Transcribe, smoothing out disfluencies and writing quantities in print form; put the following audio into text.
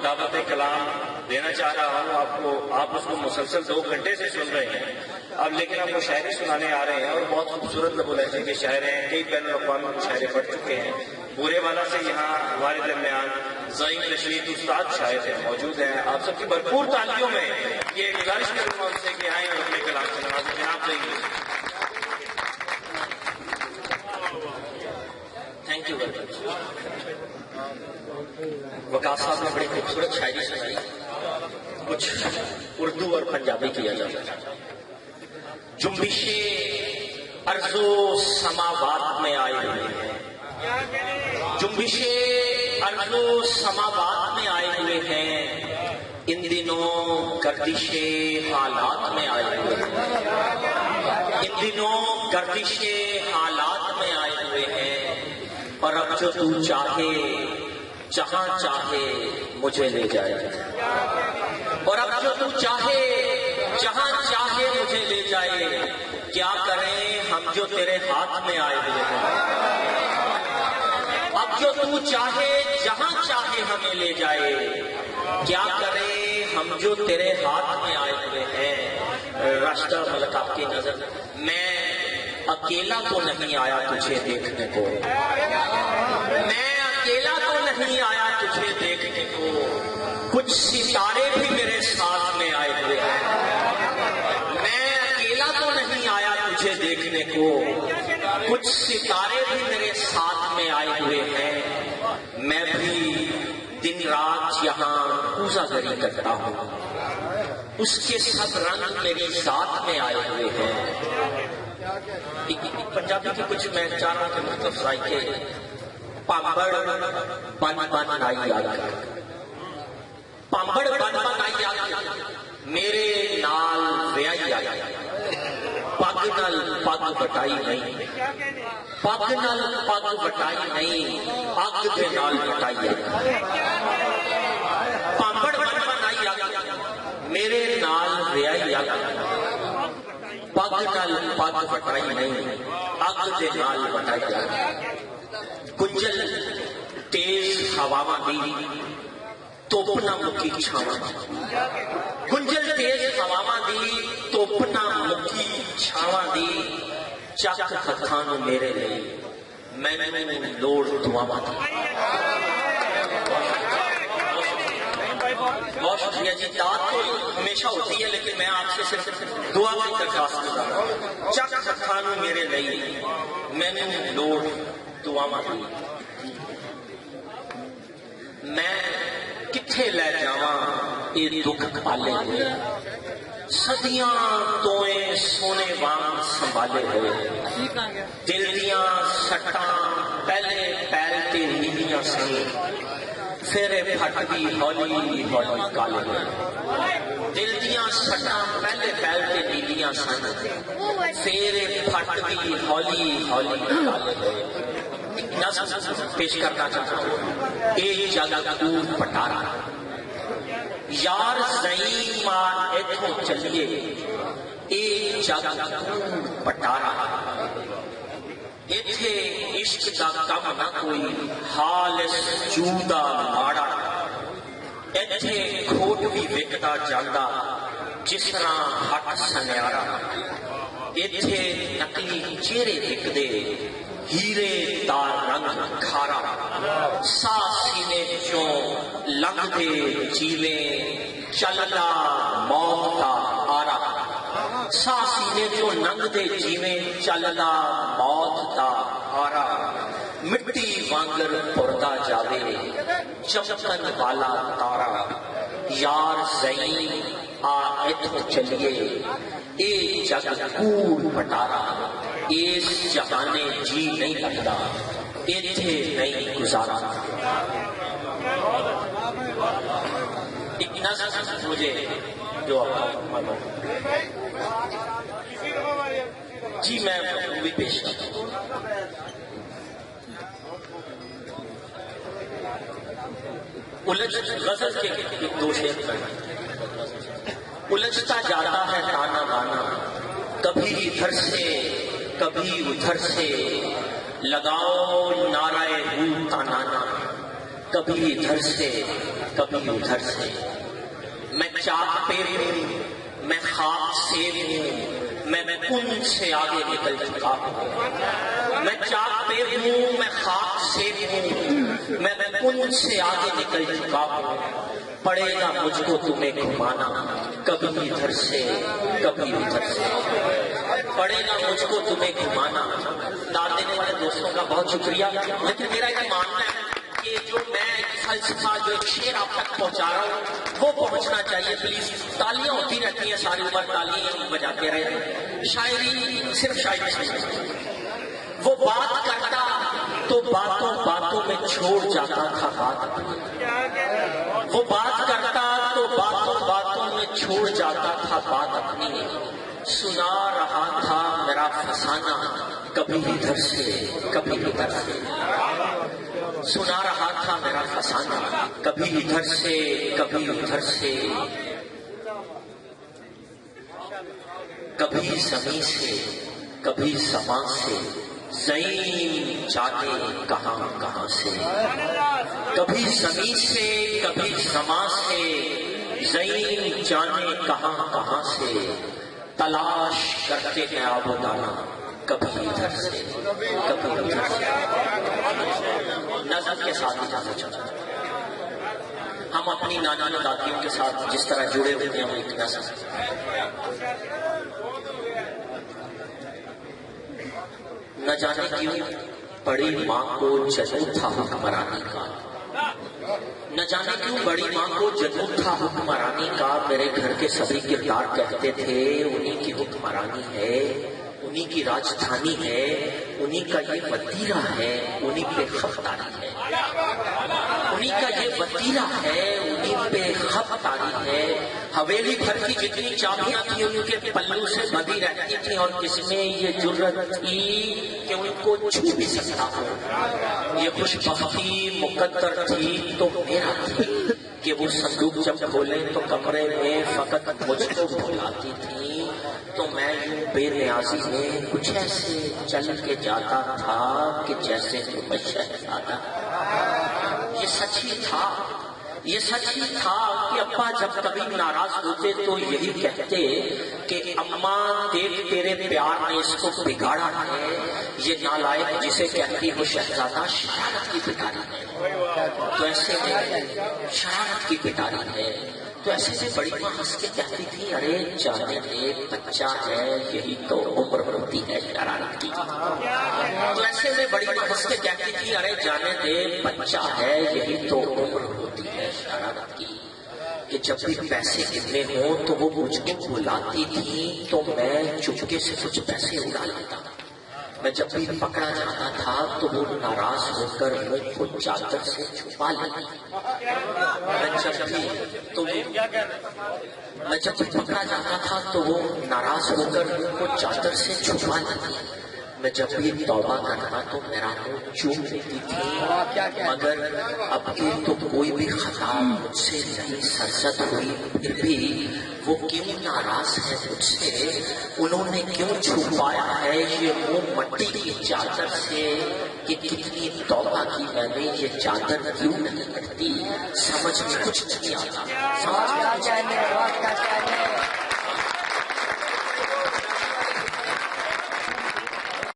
دعوت کلام دینا چاہ رہا ہوں آپ کو، آپ اس کو مسلسل 2 گھنٹے سے سن رہے ہیں اب، لیکن آپ کو شاعری سنانے آ رہے ہیں اور بہت خوبصورت لب و لہجے کے شاعر ہیں، کئی بین الاقوامی مشاعرے پڑھ چکے ہیں۔ بورے والا سے یہاں ہمارے درمیان ضعیف تشریف استاد شاعر ہیں موجود ہیں، آپ سب کی بھرپور تعلیوں میں یہ گزارش کروں گا ان سے کہ آئیں اور اپنے کلام سے نوازیں۔ جناب دیں تھینک یو ویری مچ۔ وقاص صاحب نے بڑی خوبصورت شاعری سنائی، کچھ اردو اور پنجابی کیا جاتا ہے۔ جنبش ارض و سماوات میں آئے ہوئے ہیں، جنبش ارض و سماوات میں آئے ہوئے ہیں، ان دنوں گردش حالات میں آئے ہوئے ہیں، ان دنوں گردش حالات میں آئے ہوئے ہیں، اور اب جو تو چاہے جہاں چاہے مجھے لے جائے، اور اب جو تو چاہے جہاں چاہے مجھے لے جائے، کیا کریں ہم جو تیرے ہاتھ میں آئے ہوئے ہیں، اب جو تو چاہے جہاں چاہے ہمیں لے جائے، کیا کریں ہم جو تیرے ہاتھ میں آئے ہوئے ہیں۔ راشدہ ملک آپ کی نظر میں اکیلا تو نہیں آیا تجھے دیکھنے کو، میں اکیلا تو نہیں آیا تجھے دیکھنے کو، کچھ ستارے بھی میرے ساتھ میں آئے ہوئے ہیں، میں اکیلا تو نہیں آیا تجھے دیکھنے کو، کچھ ستارے بھی میرے ساتھ میں آئے ہوئے ہیں، میں بھی دن رات یہاں پوزا گری کرتا ہوں، اس کے سب رنگ میری ذات میں آئے ہوئے ہیں۔ پنجابی کی کچھ میں چاہ رہا ہوں کہ مختلف ذائقے، پامبڑ بن بن آئی آئی، پامبڑ بن بن آئی آئی، میرے نال ویائی آئی، پگ نال پگ بٹائی نہیں، پگ نال پگ بٹائی نہیں، اگ دے نال بٹائی آئی، پامبڑ بن بن آئی آئی، میرے نال ویائی آئی، پگ نال پگ بٹائی نہیں، اگ دے نال بٹائی آئی، گنجل تیز ہواواں دی توپ نہ مکی چھاواں، گنجل تیز ہواواں دی توپ نہ مکی چھاواں دی، چک ہتھاں نوں میرے لئی مینوں لوڑ دعاواں دی۔ بہت شکریہ جی، داد تو ہمیشہ ہوتی ہے لیکن میں آپ سے صرف دعا کی درخواست کرتا ہوں، چک ہتھاں نوں میرے لئی مینوں لوڑ دعاواں دی، میں کتھے لے جاواں اے دکھ پالے ہوئے، صدیاں توئیں سونے وانگ سنبھالے ہوئے، دل دیاں سٹاں پہلے پیر تے نیلیاں سن، پھر پھٹ بھی ہولی ہولی کالے ہوئے، دل دیاں سٹاں پہلے پیر تے نیلیاں سن، پھر پھٹ بھی ہولی ہولی کالے ہوئے۔ نظم پیش کرنا چاہتا ہوں، اے جگ دور پٹارا، یار زئیں مار اتھوں چلیے، اے جگ دور پٹارا، ایتھے عشق دا کم نہ کوئی خالص جودا ماڑا، ایتھے کھوٹ بھی وکدا جاندا جس طرح ہٹ سنیارا، ایتھے نقلی چہرے وکدے ہیرے دا رنگ کھارا، سا سینے چوں لنگ دے جیویں چلدا موت دا آرا، سا سینے چوں لنگ دے جیویں چلدا موت دا آرا، مٹی وانگر پردا جاوے چمکن والا تارا، یار زئیں آ اتھوں چلیے، اے جگ کوڑ پٹارا، اس جہانے جی نہیں لگتا، ایتھے نہیں گزارا۔ ایک نظم مجھے جو جی میں بھی پیش کرتا ہوں۔ غزل کے 2 شعر الجھتا جاتا ہے تانا بانا، کبھی ادھر سے کبھی ادھر سے، لگاؤ نعرہ روح کا نانا، کبھی ادھر سے کبھی ادھر سے. میں چاک پہ ہوں، میں خاک سے ہوں، میں کن سے آگے نکل چکا ہوں. میں چاک پہ ہوں، میں خاک سے ہوں، میں کن سے آگے نکل چکا ہوں. پڑے گا مجھ کو تمہیں گھمانا کبھی ادھر سے کبھی ادھر سے. پڑے گا مجھ کو تمہیں گھمانا. داد دینے والے دوستوں کا بہت شکریہ. لیکن میرا یہ ماننا ہے کہ جو میں فلسفہ جو ایک شعر آپ تک پہنچا رہا ہوں وہ پہنچنا چاہیے. پلیز تالیاں ہوتی رہتی ہیں ساری عمر، تالیاں بجاتے رہے. شاعری صرف شاعری نہیں. وہ بات کرتا تو باتوں باتوں میں چھوڑ جاتا تھا بات. وہ بات کرتا تو باتوں باتوں میں چھوڑ جاتا تھا بات اپنی. سنا رہا تھا میرا فسانہ کبھی ادھر سے کبھی ادھر سے. سنا رہا تھا میرا فسانہ کبھی ادھر سے کبھی ادھر سے. کبھی زمین سے کبھی سما سے زمین جانے کہاں کہاں سے. کبھی زمین سے کبھی سما سے زمین جانے کہاں کہاں سے. تلاش کرتے ہیں آب و دانا کبھی ادھر سے کبھی ادھر سے. نظر کے ساتھ اجازت چاہتا ہوں. ہم اپنی نانا دادیوں کے ساتھ جس طرح جڑے ہوئے ہیں وہ ایک نظر. نہ جانے کیوں بڑی ماں کو جنون تھا حکمرانی کا. نہ جانے کیوں بڑی ماں کو جنون تھا حکمرانی کا. میرے گھر کے سبھی کردار کہتے تھے انہی کی حکمرانی ہے، انہی کی راجدھانی ہے، انہی کا یہ وتیرہ ہے، انہی پہ خبرداری ہے. انہی کا یہ وتیرہ ہے، انہی پہ خبرداری ہے. حویلی بھر کی جتنی چابیاں تھیں ان کے پلوں سے بندھی رہتی تھیں اور کس میں یہ جرت تھی کہ ان کو چھو بھی سکتا ہو. یہ خوش بختی مقدر تھی تو میرا تھی کہ وہ صندوق جب کھولے تو کمرے میں فقط مجھ کو بلاتی تھی. تو میں یوں بے نیازی میں کچھ ایسے چل کے جاتا تھا کہ جیسے کوئی شہزادہ. یہ سچ ہی تھا، یہ سچ ہی تھا کہ ابا جب کبھی ناراض ہوتے تو یہی کہتے کہ اماں دیکھ تیرے پیار نے اس کو بگاڑا ہے. یہ نالائق جسے کہتی ہو شہزادہ شرارت کی پٹاری ہے. تو ایسے میں شرارت کی پٹاری ہے. تو ایسے میں بڑی ماں ہنس کے کہتی تھی ارے جانے دے بچہ ہے یہی تو عمر ہوتی ہے شرارت کی. تو ایسے میں بڑی ماں ہنس کے کہتی تھی ارے جانے دے بچہ ہے یہی تو عمر ہوتی ہے شرارت کی. کہ جب بھی پیسے گرنے ہوں تو وہ مجھ کو بلاتی تھی تو میں چپکے سے کچھ پیسے اڑا لیتا. میں جب بھی پکڑا جاتا تھا تو وہ ناراض ہو کر منہ کو چادر سے چھپا لیتی. میں جب بھی پکڑا جاتا تھا تو وہ ناراض ہو کر منہ کو چادر سے چھپا لیتی. میں جب بھی توبہ کرتا تو میرا منہ چوم لیتی تھی. مگر اب کی تو کوئی بھی خطا مجھ سے نہیں سرزد ہوئی. پھر بھی وہ کیوں ناراض ہے مجھ سے؟ انہوں نے کیوں چھپایا ہے یہ منہ مٹی کی چادر سے کہ کتنی توبہ کی میں نے یہ چادر کیوں نہیں کرتی. سمجھ میں کچھ نہیں آتا.